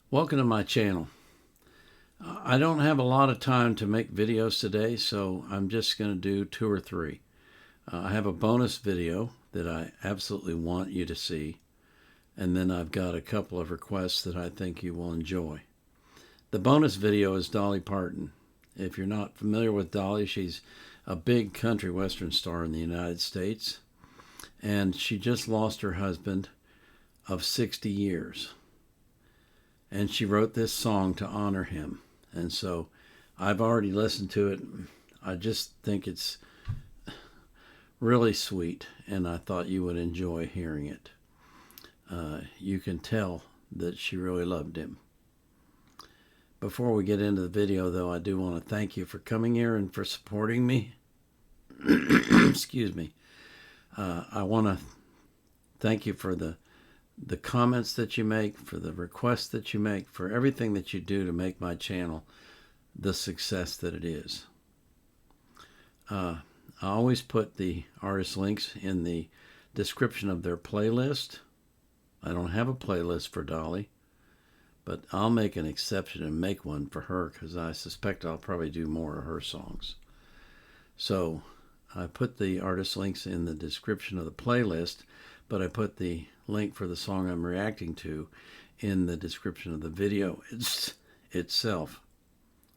Welcome to my channel. I don't have a lot of time to make videos today, so I'm just going to do 2 or 3. I have a bonus video that I absolutely want you to see, and then I've got a couple of requests that I think you will enjoy. The bonus video is Dolly Parton. If you're not familiar with Dolly, she's a big country western star in the United States, and she just lost her husband of 60 years. And she wrote this song to honor him. And so I've already listened to it. I just think it's really sweet, and I thought you would enjoy hearing it. You can tell that she really loved him. Before we get into the video, though, I do want to thank you for coming here and for supporting me. Excuse me. I want to thank you for the comments that you make, for the requests that you make, for everything that you do to make my channel the success that it is. I always put the artist links in the description of their playlist. I don't have a playlist for Dolly, but I'll make an exception and make one for her because I suspect I'll probably do more of her songs. So I put the artist links in the description of the playlist, but I put the link for the song I'm reacting to in the description of the video itself.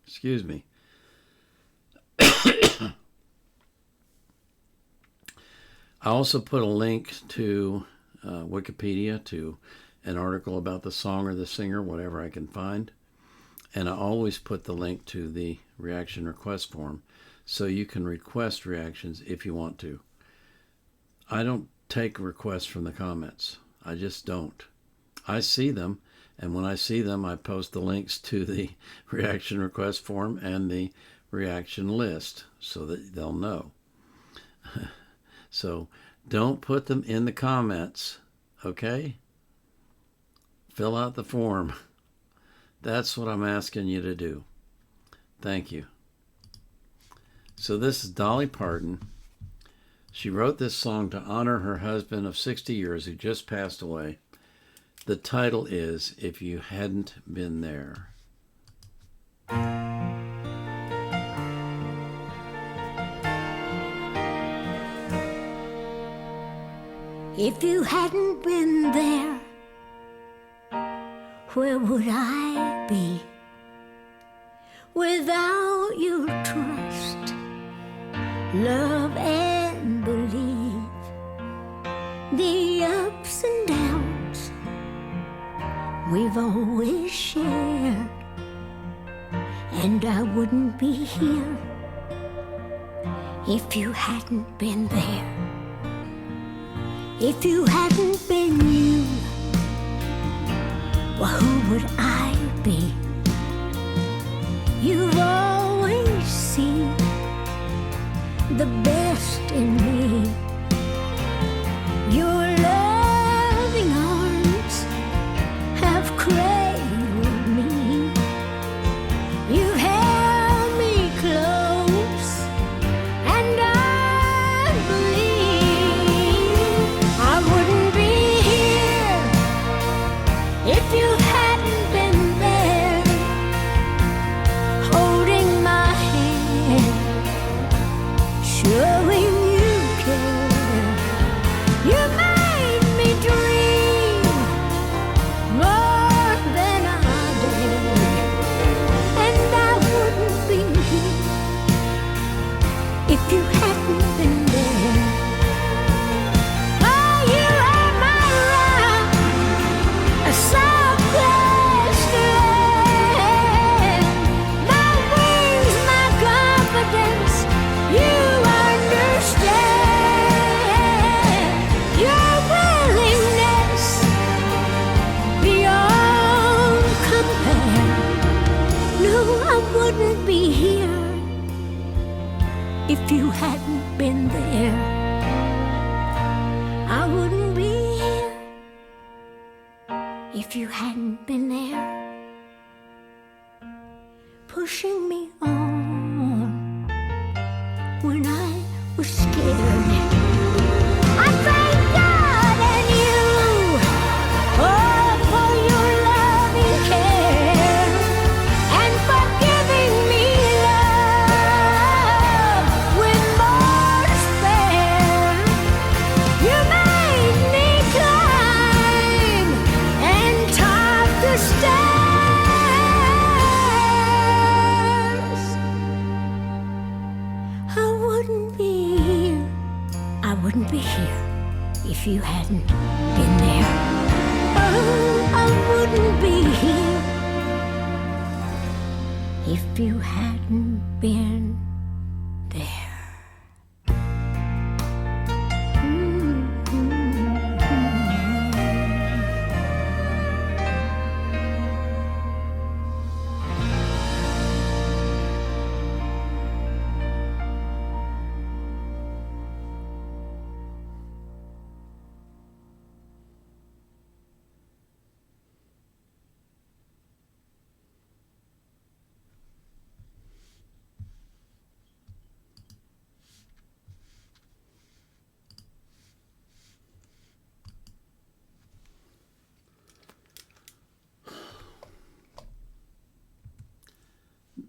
Excuse me. I also put a link to Wikipedia to an article about the song or the singer, whatever I can find. And I always put the link to the reaction request form so you can request reactions if you want to. I don't take requests from the comments. I just don't. I see them, and when I see them, I post the links to the reaction request form and the reaction list so that they'll know. So don't put them in the comments, okay? Fill out the form. That's what I'm asking you to do. Thank you. So this is Dolly Parton. She wrote this song to honor her husband of 60 years who just passed away. The title is If You Hadn't Been There. If you hadn't been there, where would I be? Without your trust, love, and belief, the ups and downs we've always shared, and I wouldn't be here if you hadn't been there. If you hadn't been you, well, who would I be? You've always seen the best in me. Your loving arms have cradled me. You held me close, and I believe I wouldn't be here if you hadn't been there, holding my hand, showing you care. You made me dream more than I dared, and I wouldn't be here if you hadn't been there. Oh, you are my rock, a soft place to land, my wings, my confidence. You understand your willingness beyond compare. No, I wouldn't be here if you hadn't been there. I wouldn't be here if you hadn't been there, pushing me on when I was scared. I thank God and you, oh, for your loving care. if you hadn't been there. Oh, I wouldn't be here if you hadn't been there.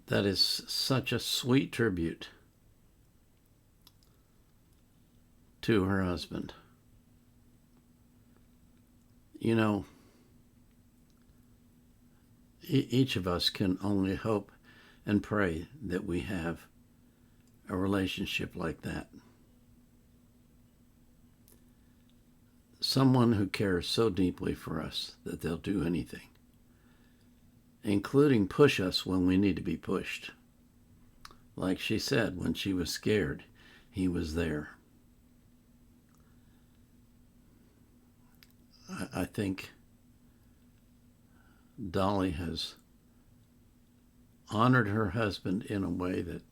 That is such a sweet tribute to her husband. You know, each of us can only hope and pray that we have a relationship like that. Someone who cares so deeply for us that they'll do anything, including push us when we need to be pushed. Like she said, when she was scared, he was there. I think Dolly has honored her husband in a way that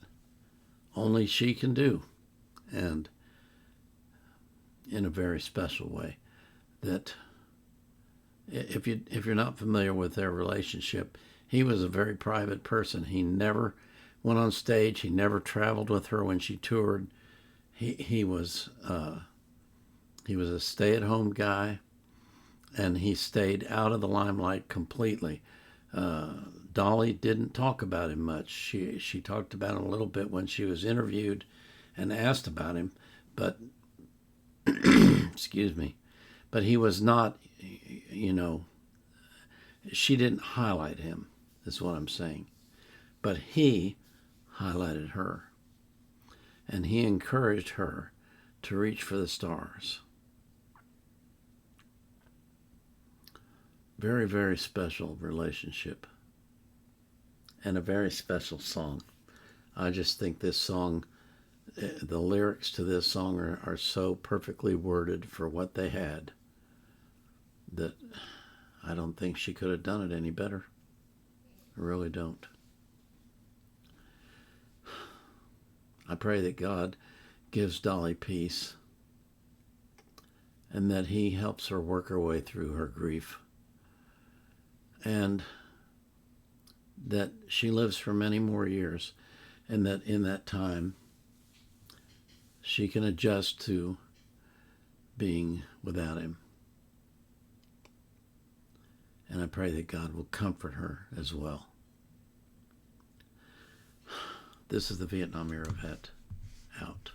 only she can do, and in a very special way. That if you're not familiar with their relationship, he was a very private person. He never went on stage. He never traveled with her when she toured. He was a stay-at-home guy, and he stayed out of the limelight completely. Dolly didn't talk about him much. She talked about him a little bit when she was interviewed and asked about him, but excuse me, but he was not, she didn't highlight him, is what I'm saying. But he highlighted her, and he encouraged her to reach for the stars. Very, very special relationship, and a very special song. I just think this song, the lyrics to this song are so perfectly worded for what they had that I don't think she could have done it any better. I really don't. I pray that God gives Dolly peace, and that he helps her work her way through her grief, and that she lives for many more years, and that in that time she can adjust to being without him. And I pray that God will comfort her as well. This is the Vietnam Era Vet, out.